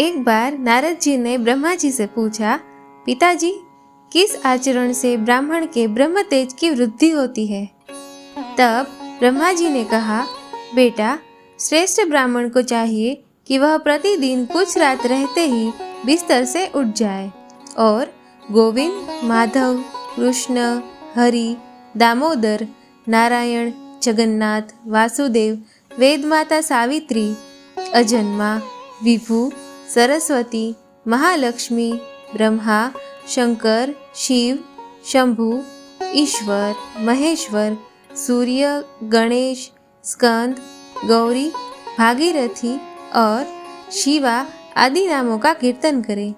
एक बार नारद जी ने ब्रह्मा जी से पूछा, पिताजी, किस आचरण से ब्राह्मण के ब्रह्म तेज की वृद्धि होती है? तब ब्रह्मा जी ने कहा, बेटा, श्रेष्ठ ब्राह्मण को चाहिए कि वह प्रतिदिन कुछ रात रहते ही बिस्तर से उठ जाए और गोविंद, माधव, कृष्ण, हरि, दामोदर, नारायण, जगन्नाथ, वासुदेव, वेदमाता सावित्री, अजन्मा, विभु, सरस्वती, महालक्ष्मी, ब्रह्मा, शंकर, शिव, शंभु, ईश्वर, महेश्वर, सूर्य, गणेश, स्कंद, गौरी, भागीरथी और शिवा आदि नामों का कीर्तन करें।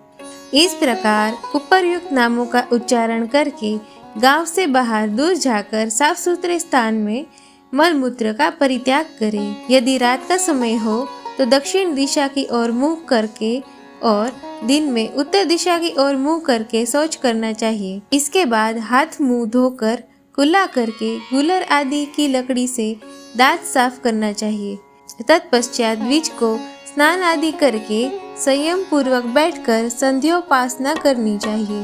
इस प्रकार उपर्युक्त नामों का उच्चारण करके गांव से बाहर दूर जाकर साफ सुथरे स्थान में मलमूत्र का परित्याग करें। यदि रात का समय हो तो दक्षिण दिशा की ओर मुंह करके और दिन में उत्तर दिशा की ओर मुंह करके शौच करना चाहिए। इसके बाद हाथ मुंह धोकर कुल्ला करके गूलर आदि की लकड़ी से दांत साफ करना चाहिए। तत्पश्चात द्विज को स्नान आदि करके संयम पूर्वक बैठकर संध्योपासना करनी चाहिए।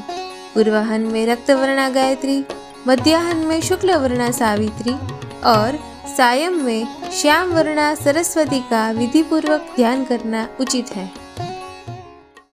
पूर्वाहन में रक्तवर्णा गायत्री, मध्याह्न में शुक्ल वर्णा सावित्री और सायं में श्याम वर्णा सरस्वती का विधि पूर्वक ध्यान करना उचित है।